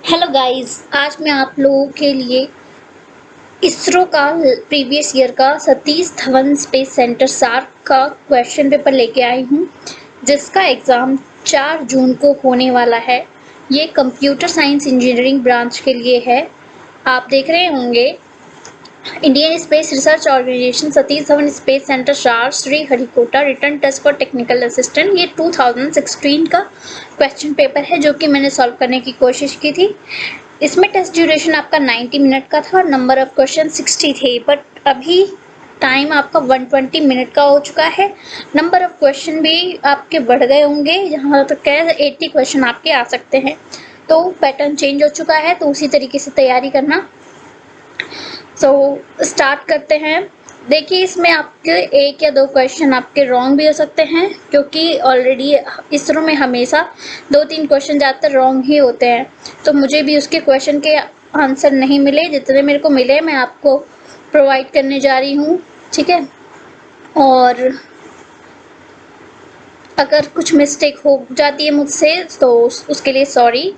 Hello guys, आज मैं आप लोगों के लिए इसरो का प्रीवियस ईयर का Satish Dhawan space centre SHAR का क्वेश्चन पेपर लेके आई हूँ, जिसका एग्ज़ाम 4 जून को होने वाला है। ये कंप्यूटर साइंस इंजीनियरिंग ब्रांच के लिए है। आप देख रहे होंगे Indian space research organisation Satish Dhawan space centre SHAR Sriharikota written test for technical assistant. ये 2016 का क्वेश्चन पेपर है जो कि मैंने सॉल्व करने की कोशिश की थी। इसमें टेस्ट ड्यूरेशन आपका 90 मिनट का था और नंबर ऑफ क्वेश्चन 60 थे, बट अभी टाइम आपका 120 मिनट का हो चुका है। नंबर ऑफ क्वेश्चन भी आपके बढ़ गए होंगे, यहाँ तक है 80 क्वेश्चन आपके आ सकते हैं। तो पैटर्न चेंज हो चुका है, तो उसी तरीके से तैयारी करना। स्टार्ट करते हैं। देखिए, इसमें आपके एक या दो क्वेश्चन आपके रॉन्ग भी हो सकते हैं, क्योंकि ऑलरेडी इसरो में हमेशा 2-3 क्वेश्चन ज़्यादातर रॉन्ग ही होते हैं। तो मुझे भी उसके क्वेश्चन के आंसर नहीं मिले, जितने मेरे को मिले मैं आपको प्रोवाइड करने जा रही हूँ, ठीक है। और अगर कुछ मिस्टेक हो जाती है मुझसे तो उसके लिए सॉरी।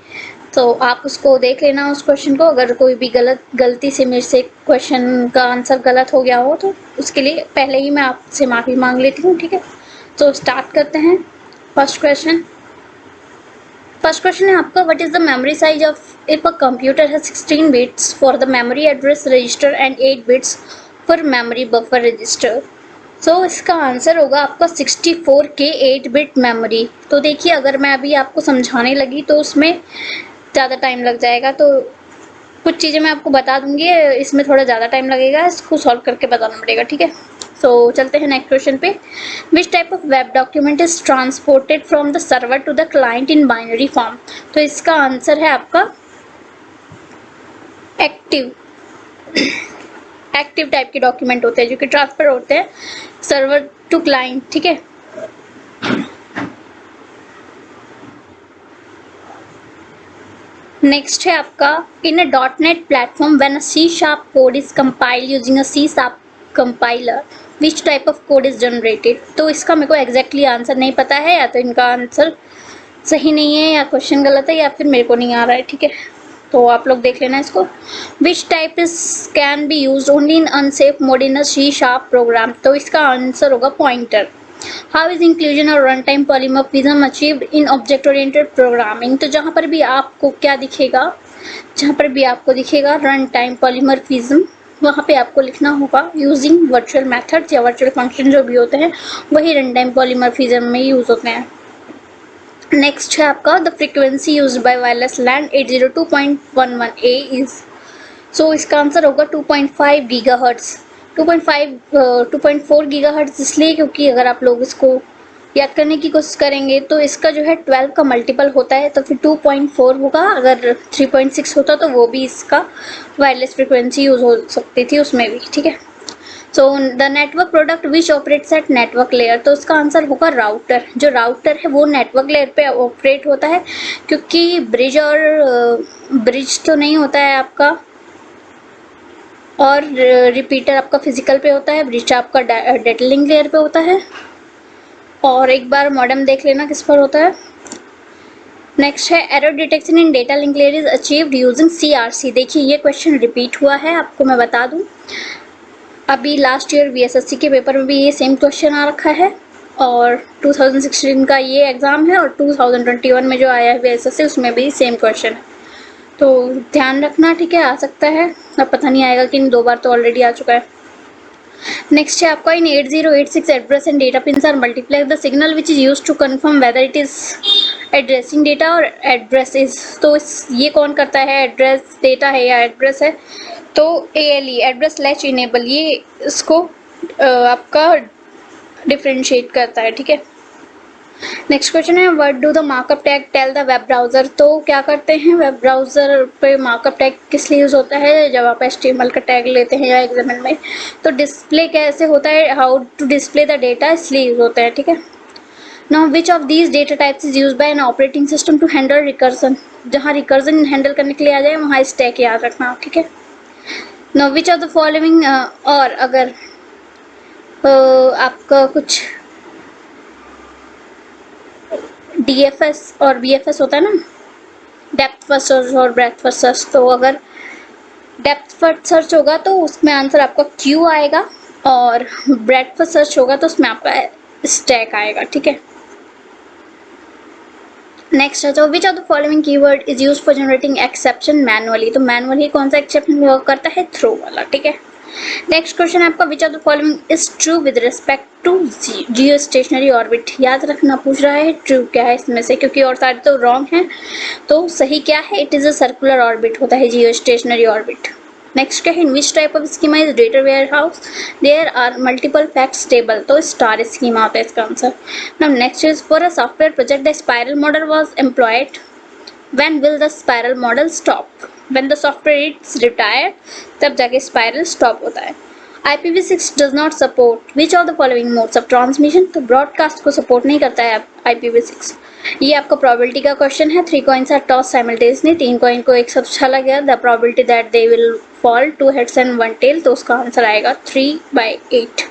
तो आप उसको देख लेना उस क्वेश्चन को। अगर कोई भी गलती से मेरे से क्वेश्चन का आंसर गलत हो गया हो तो उसके लिए पहले ही मैं आपसे माफ़ी मांग लेती हूँ, ठीक है। तो स्टार्ट करते हैं। फर्स्ट क्वेश्चन है आपका, what is the memory size of if a computer है 16 bits for the memory address register and 8 bits for memory buffer register. इसका आंसर होगा आपका 64 के 8 बिट मेमोरी। तो देखिए, अगर मैं अभी आपको समझाने लगी तो उसमें ज़्यादा टाइम लग जाएगा, तो कुछ चीज़ें मैं आपको बता दूंगी, इसमें थोड़ा ज़्यादा टाइम लगेगा, इसको सॉल्व करके बताना पड़ेगा, ठीक है। चलते हैं नेक्स्ट क्वेश्चन पे। Which type of web document is transported from the server to the client in binary form. तो इसका आंसर है आपका एक्टिव टाइप के डॉक्यूमेंट होते हैं जो कि ट्रांसफर होते हैं सर्वर टू क्लाइंट, ठीक है। नेक्स्ट है आपका, इन अ .NET platform when a C# code is compiled using a C# compiler which type of code is generated. तो इसका मेरे को एग्जैक्टली आंसर नहीं पता है, या तो इनका आंसर सही नहीं है या क्वेश्चन गलत है या फिर मेरे को नहीं आ रहा है, ठीक है। तो आप लोग देख लेना इसको। Which type is can be use only in unsafe mode in a C# program. तो इसका आंसर होगा पॉइंटर। हाउ इज इंक्लूजन और run time polymorphism achieved in object oriented programming. तो जहाँ पर भी आपको क्या दिखेगा, जहाँ पर भी आपको दिखेगा रन टाइम पॉलीमॉर्फिज्म, वहाँ पे आपको लिखना होगा यूजिंग वर्चुअल मेथड्स या वर्चुअल फंक्शन जो भी होते हैं वही रन टाइम पॉलीमॉर्फिज्म में यूज होते हैं। नेक्स्ट है आपका, the frequency used by wireless LAN 802.11a is. इसका आंसर होगा 2.5 गीगाहर्ट्ज़। 2.4 गीगाहर्ट्ज़ इसलिए क्योंकि अगर आप लोग इसको याद करने की कोशिश करेंगे तो इसका जो है 12 का मल्टीपल होता है, तो फिर 2.4 होगा। अगर 3.6 होता तो वो भी इसका वायरलेस फ्रिक्वेंसी यूज हो सकती थी उसमें भी, ठीक है। The network product which operates at network layer. तो इसका आंसर होगा राउटर। जो राउटर है वो नेटवर्क लेयर पे ऑपरेट होता है, क्योंकि ब्रिज तो नहीं होता है आपका, और रिपीटर आपका फिजिकल पे होता है, ब्रिज आपका डेटा लिंक लेयर पे होता है। और एक बार मॉडेम देख लेना किस पर होता है। नेक्स्ट है, error detection in data link layer is achieved using CRC। देखिए, ये क्वेश्चन रिपीट हुआ है, आपको मैं बता दूं। अभी लास्ट ईयर VSSC के पेपर में भी ये सेम क्वेश्चन आ रखा है, और 2016 का ये एग्ज़ाम है, और 2021 में जो आया है VSSC उसमें भी सेम क्वेश्चन है। तो ध्यान रखना, ठीक है। आ सकता है, अब पता नहीं आएगा कि 2 बार तो ऑलरेडी आ चुका है। नेक्स्ट है आपका, in 8086 address and data pins are multiplex the signal which is use to confirm whether it is addressing data और एड्रेस इज। तो ये कौन करता है, एड्रेस डेटा है या एड्रेस है। तो ALE एड्रेस लैच इनेबल, ये इसको आपका डिफ्रेंशिएट करता है, ठीक है। नेक्स्ट क्वेश्चन है, what do the markup tag tell the web browser. तो क्या करते हैं, वेब ब्राउजर पे मार्कअप टैग किस लिए यूज होता है, जब आप HTML का टैग लेते हैं या XML में, तो डिस्प्ले कैसे होता है, how to display the data, इसलिए यूज होता है, ठीक है। Now which of these data types is use by an operating system to handle recursion. जहाँ रिकर्जन हैंडल करने के लिए आ जाए वहाँ स्टैक याद रखना, ठीक है। Now which of the following, और अगर आपका कुछ DFS और BFS होता है ना, डेप्थ फर्स्ट सर्च और ब्रेथ फर्स्ट सर्च। तो अगर डेप्थ फर्स्ट सर्च होगा तो उसमें आंसर आपका क्यू आएगा, और ब्रेथ फर्स्ट सर्च होगा तो उसमें आपका स्टैक आएगा। ठीक है, नेक्स्ट है, तो विच of the following keyword is used for generating exception manually. तो मैनुअली कौन सा एक्सेप्शन वर्क करता है, थ्रो वाला। ठीक है, नेक्स्ट क्वेश्चन है आपका, which of the following is true with respect to geostationary orbit. याद रखना पूछ रहा है ट्रू क्या है इसमें से, क्योंकि और सारे तो रॉन्ग हैं। तो सही क्या है, it is a circular orbit होता है जियो स्टेशनरी ऑर्बिट। नेक्स्ट क्या है, in which type of schema is data warehouse there are multiple facts table. तो स्टार स्कीमा होता है इसका answer. Now next is, for a software project the spiral model was employed, when will the spiral model stop, when the software is retired, तब जाके spiral stop होता है। IPv6 does not support which of the following modes of transmission। तो broadcast को support नहीं करता है IPv6। ये आपका probability का question है। 3 coins are tossed simultaneously, 3 coin को एक साथ उछाला गया, the probability that they will fall 2 heads and 1 tail, तो उसका आंसर आएगा 3/8।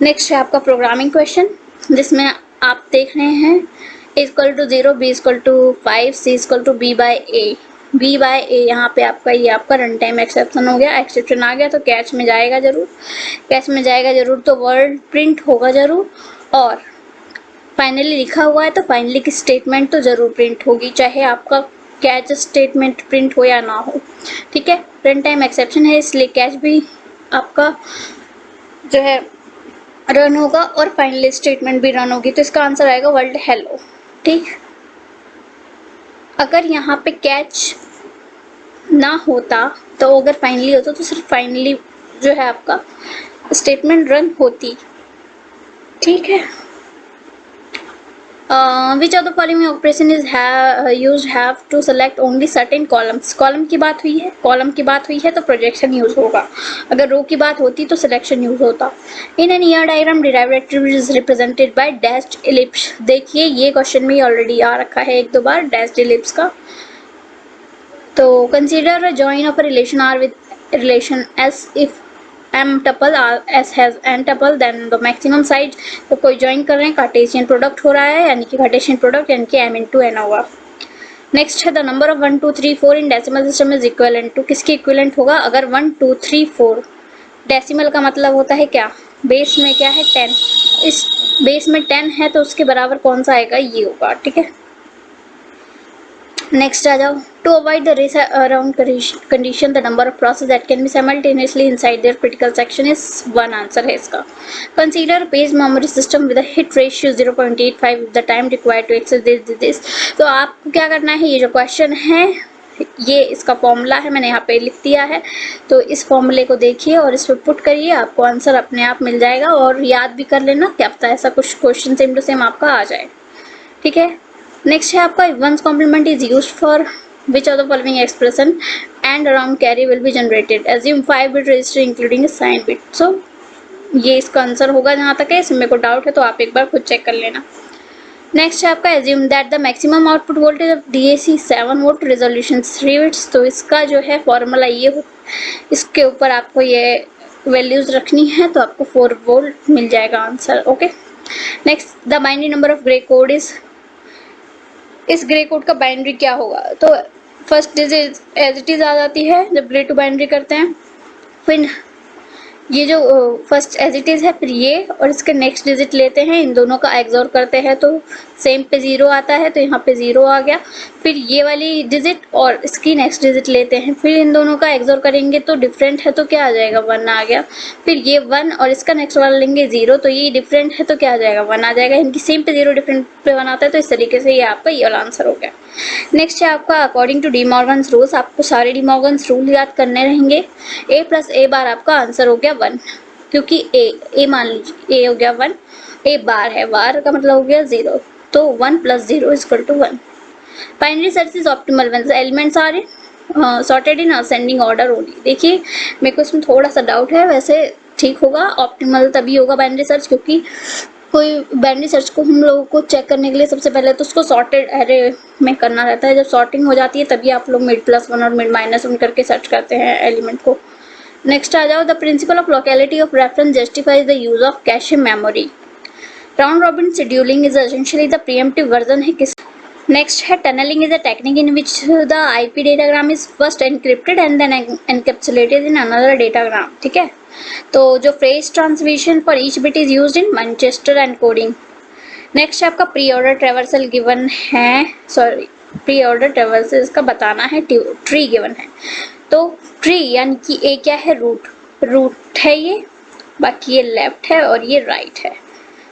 नेक्स्ट है आपका प्रोग्रामिंग क्वेश्चन, जिसमें आप देख रहे हैं equal to 0, b equal to 5, c equal to b by a. B by a यहाँ पे आपका ये आपका रन टाइम एक्सेप्शन हो गया, एक्सेप्शन आ गया तो कैच में जाएगा जरूर, कैच में जाएगा जरूर, तो वर्ड प्रिंट होगा जरूर, और फाइनली लिखा हुआ है तो फाइनली की स्टेटमेंट तो जरूर प्रिंट होगी, चाहे आपका कैच स्टेटमेंट प्रिंट हो या ना हो। ठीक है, रन टाइम एक्सेप्शन है इसलिए कैच भी आपका जो है रन होगा और फाइनली स्टेटमेंट भी रन होगी, तो इसका आंसर आएगा वर्ल्ड हेलो। ठीक, अगर यहाँ पे कैच ना होता तो अगर फाइनली होता तो सिर्फ फाइनली जो है आपका स्टेटमेंट रन होती। ठीक है, which of the following operation is used have to select only certain columns. Column की बात हुई है, कॉलम की बात हुई है तो प्रोजेक्शन यूज होगा, अगर रो की बात होती तो सिलेक्शन यूज होता। In an year diagram derived attribute is represented by dashed ellipse. देखिए ये क्वेश्चन में ऑलरेडी आ रखा है 1-2 बार डैश्ड इलिप्स का। तो consider a join of a relation R with relation S if m tuple s has n tuple then the maximum size। तो कोई join कर रहे हैं, कार्टेशियन प्रोडक्ट हो रहा है, यानी कि कार्टेशियन प्रोडक्ट यानी कि m into n होगा। नेक्स्ट है, the number of 1 2 3 4 in decimal system is equivalent to. किसके इक्विवेलेंट होगा, अगर 1 2 3 4 डेसिमल का मतलब होता है क्या, बेस में क्या है 10, इस बेस में 10 है तो उसके बराबर कौन सा आएगा, ये होगा। ठीक है, नेक्स्ट आ जाओ, to avoid the race around condition the number of process that can be simultaneously inside their critical section is 1। Answer है इसका। Consider page memory system with a hit ratio 0.85 the time required to access this. तो आपको क्या करना है, ये जो question है ये इसका फॉर्मूला है, मैंने यहाँ पे लिख दिया है, तो इस फॉर्मूले को देखिए और इस पर पुट करिए, आपको आंसर अपने आप मिल जाएगा। और याद भी कर लेना, क्या पता ऐसा कुछ क्वेश्चन सेम टू सेम आपका आ जाए। ठीक है, नेक्स्ट है आपका, one's complement is used for which of the following expression end around carry will be generated, assume 5 bit register including sign bit. So ये इसका आंसर होगा जहाँ तक है, इसमें मेरे को डाउट है तो आप एक बार खुद चेक कर लेना। नेक्स्ट है आपका, assume that the maximum output voltage of DAC 7 volt resolution 3 bits. तो इसका जो है फॉर्मूला ये हो, इसके ऊपर आपको ये वैल्यूज रखनी है तो आपको 4 वोल्ट मिल जाएगा answer. Okay, next, the binary number of gray code is, इस ग्रे कोड का बाइनरी क्या होगा, तो first digit as it is आ जाती है जब ग्रे टू बाइनरी करते हैं, फिर ये जो फर्स्ट एज इट इज है, फिर ये और इसके नेक्स्ट डिजिट लेते हैं, इन दोनों का एक्सओर करते हैं तो सेम पे 0 आता है, तो यहाँ पे 0 आ गया, फिर ये वाली डिजिट और इसकी नेक्स्ट डिजिट लेते हैं, फिर इन दोनों का एक्सओर करेंगे तो डिफरेंट है तो क्या आ जाएगा 1 आ गया, फिर ये 1 और इसका नेक्स्ट वाला लेंगे 0, तो ये डिफरेंट है तो क्या आ जाएगा 1 आ जाएगा, इनकी सेम पे 0 डिफरेंट पे 1 आता है, तो इस तरीके से ये आपका ये वाला आंसर हो गया। नेक्स्ट है आपका, according to De Morgan's rules, आपको सारे डी मॉर्गन्स रूल याद करने रहेंगे। a + a बार आपका आंसर हो गया 1, क्योंकि a मान लीजिए a हो गया 1, a बार है, बार का मतलब हो गया 0, तो 1 + 0 = 1। Binary search is optimal when the elements are sorted in ascending order only. देखिए मेरे को इसमें थोड़ा सा डाउट है, वैसे ठीक होगा, ऑप्टिमल तभी होगा बाइनरी सर्च, क्योंकि कोई बाइनरी सर्च को हम लोगों को चेक करने के लिए सबसे पहले तो उसको सॉर्टेड एरे में करना रहता है, जब सॉर्टिंग हो जाती है तभी आप लोग मिड +1 और मिड -1 करके सर्च करते हैं एलिमेंट को। नेक्स्ट आ जाओ, the principle of locality of reference justifies the use of cache memory. Round robin scheduling is essentially the preemptive version है किस। नेक्स्ट है tunneling is a technique in which the IP datagram is first encrypted and then encapsulated in another datagram, ठीक है। तो जो phrase transmission for each bit is used in Manchester encoding. Next है आपका pre order traversal given है, sorry pre order traversal का बताना है, ट्री गिवन है। तो ट्री यानी कि ए क्या है, रूट, रूट है ये, बाकी ये लेफ्ट है और ये राइट है।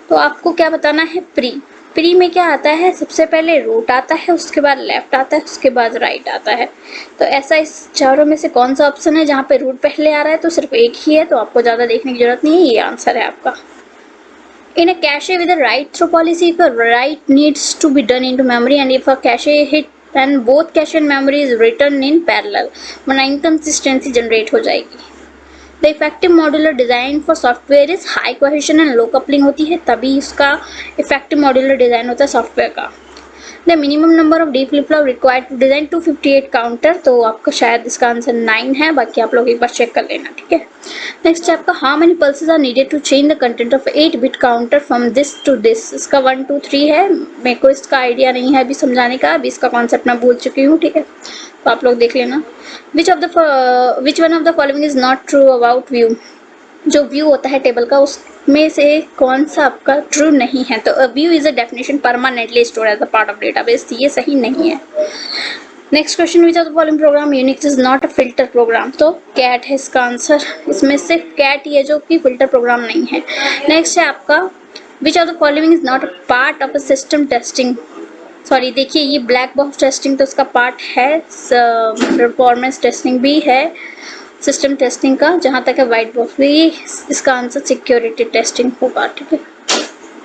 तो आपको क्या बताना है, प्री। प्री में क्या आता है, सबसे पहले रूट आता है, उसके बाद लेफ्ट आता है, उसके बाद राइट आता है। तो ऐसा इस चारों में से कौन सा ऑप्शन है जहाँ पे रूट पहले आ रहा है, तो सिर्फ एक ही है, तो आपको ज़्यादा देखने की जरूरत नहीं है, ये आंसर है आपका। In a cache with a write-through policy, if a write needs to be done into memory and if a cache hit then both cache and memory is written in parallel, वरना inconsistency generate हो जाएगी। The effective modular design for software is high cohesion and low coupling होती है, तभी इसका effective modular design होता है software का। The minimum number of D flip flop required to design 258 counter, तो आपका शायद इसका आंसर 9 है, बाकी आप लोग एक बार चेक कर लेना, ठीक है। नेक्स्ट है आपका how many pulses are needed to change the content of 8-bit counter from this to this। इसका 1 2 3 है, मेरे को इसका आइडिया नहीं है अभी समझाने का, अभी इसका कॉन्सेप्ट मैं भूल चुकी हूँ, ठीक है, तो आप लोग देख लेना। which one of the following is not true about view। जो व्यू होता है टेबल का, उसमें से कौन सा आपका ट्रू नहीं है, तो view is a definition permanently store as a part of database, ये सही नहीं है। Next question, which of the following program Unix is not a filter program, तो कैट है इसका आंसर, इसमें से कैट ये जो कि फिल्टर प्रोग्राम नहीं है। नेक्स्ट है आपका which of the following is not a part of a system testing, sorry देखिए ये ब्लैक बॉक्स टेस्टिंग तो इसका पार्ट है, परफॉर्मेंस टेस्टिंग भी है सिस्टम टेस्टिंग का, जहाँ तक है वाइट बॉक्स भी, इसका आंसर सिक्योरिटी टेस्टिंग होगा, ठीक है।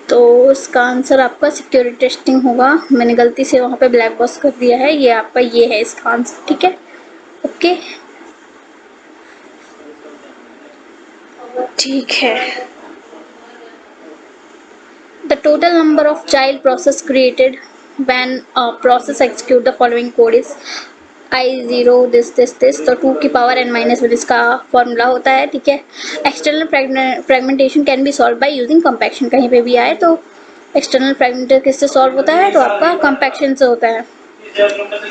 तो इसका आंसर आपका सिक्योरिटी टेस्टिंग होगा, मैंने गलती से वहाँ पे ब्लैक बॉक्स कर दिया है, ये आपका ये है इसका आंसर, ठीक है, ओके ठीक है। The total number of child process created when a process execute the following code is I0 this तो 2 की पावर n-1 इसका फॉर्मूला होता है, ठीक है। External fragmentation can be solve by using compaction, कहीं पे भी आए तो एक्सटर्नल फ्रेगमेंटेशन किससे सॉल्व होता है, तो आपका कंपैक्शन से होता है।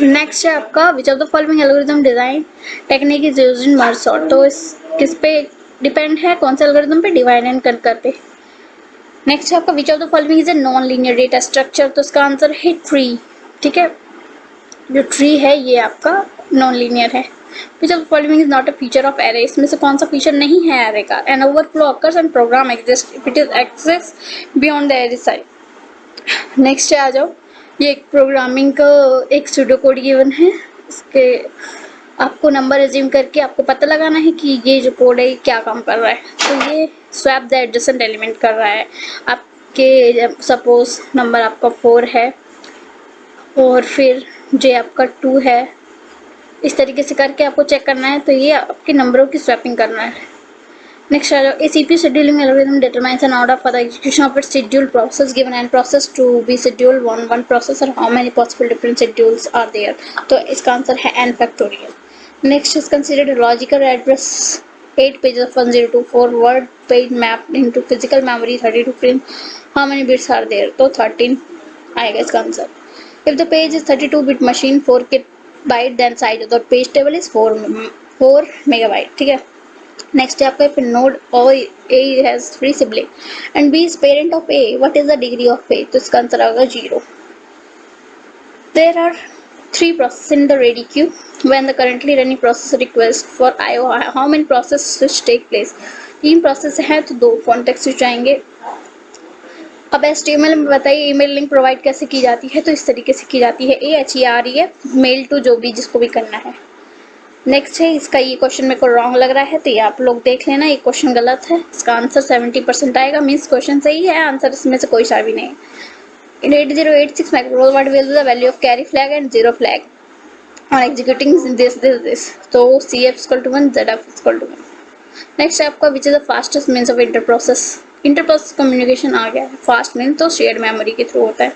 नेक्स्ट है आपका which of the following algorithm design technique is used in merge sort, तो इस किस पे डिपेंड है, कौन सा एल्गोरिथम पे, डिवाइड एंड कंकर पे। नेक्स्ट है आपका which of the following is a non linear data structure, तो इसका आंसर है ट्री, ठीक है, जो ट्री है ये आपका नॉन लीनियर है। Which of the following is not a feature of array, इसमें से कौन सा फीचर नहीं है एरे का, an overflow occurs and program exist if it is access beyond the array size. Next है आ जाओ, ये एक प्रोग्रामिंग का एक सूडो कोड गिवन है, इसके आपको नंबर एज्यूम करके आपको पता लगाना है कि ये जो कोड है क्या काम कर रहा है। तो ये स्वैप द एडजेसेंट एलिमेंट कर रहा है, आपके सपोज नंबर आपका 4 है और फिर जे आपका 2 है, इस तरीके से करके आपको चेक करना है, तो ये आपके नंबरों की स्वैपिंग करना है। नेक्स्ट आ जाओ, ए CPU scheduling algorithm determines an order for the execution of its scheduled process given an process to be scheduled on one processor, how many possible different schedules are there, तो इसका answer है n factorial। Next is considered a logical address 8 pages of 1024 word page mapped into physical memory 32 frames, how many bits are there, तो 13 आएगा इसका answer. If the page is 32-bit machine 4K byte then size of the page table is 4 megabyte, ठीक है। Next है आपका node और A has 3 sibling and B is parent of A, what is the degree of A, तो इसका answer आएगा 0। There are 3 processes in the ready queue when the currently running process request for IO, how many process switch take place, 3 process है तो 2 context switch आएंगे। अब HTML में बताइए email link provide कैसे की जाती है, तो इस तरीके से की जाती है, AHERE मेल टू जो भी जिसको भी करना है। नेक्स्ट है इसका ये क्वेश्चन मेरे को रॉन्ग लग रहा है, तो ये आप लोग देख लेना, ये क्वेश्चन गलत है, इसका आंसर 70% आएगा, मीन्स क्वेश्चन सही है, आंसर इसमें से कोई सा भी नहीं। In 8086 micro what will the value of carry flag and zero flag और एग्जीक्यूटिंग दिस, तो CF = 1 ZF = 1। नेक्स्ट है आपका which is the fastest means of inter process communication आ गया है, फास्ट मीन तो शेयर्ड मेमोरी के थ्रू होता है।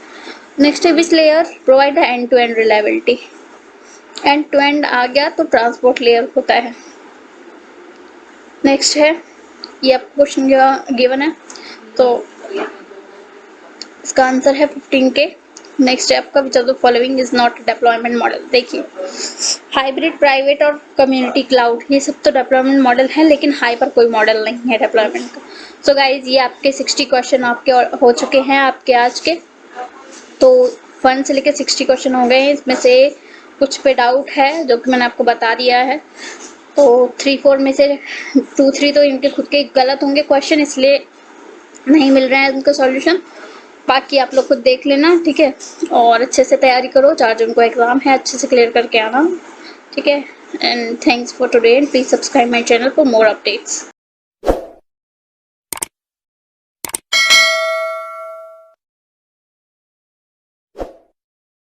नेक्स्ट है which layer provide the end to end reliability, end to end आ गया तो ट्रांसपोर्ट लेयर होता है। नेक्स्ट है ये आपको क्वेश्चन गिवन है, तो इसका आंसर है 15K नेक्स्ट है आपका, which of the following is not deployment model. देखिए, हाइब्रिड, प्राइवेट और कम्युनिटी क्लाउड, ये सब तो डिप्लॉयमेंट मॉडल है, लेकिन हाइपर कोई मॉडल नहीं है डिप्लॉयमेंट का। सो गाइज, ये आपके 60 क्वेश्चन आपके हो चुके हैं आपके आज के। तो 1 से लेकर 60 क्वेश्चन हो गए हैं, इसमें से कुछ पे डाउट है जो कि मैंने आपको बता दिया है। तो 3-4 में से 2-3 तो इनके खुद के गलत होंगे क्वेश्चन, इसलिए नहीं मिल रहे हैं उनका सॉल्यूशन। बाकी आप लोग खुद देख लेना, ठीक है। और अच्छे से तैयारी करो, 4 जून को एग्जाम है, अच्छे से क्लियर करके आना, ठीक है। And thanks for today and please subscribe my channel for more updates.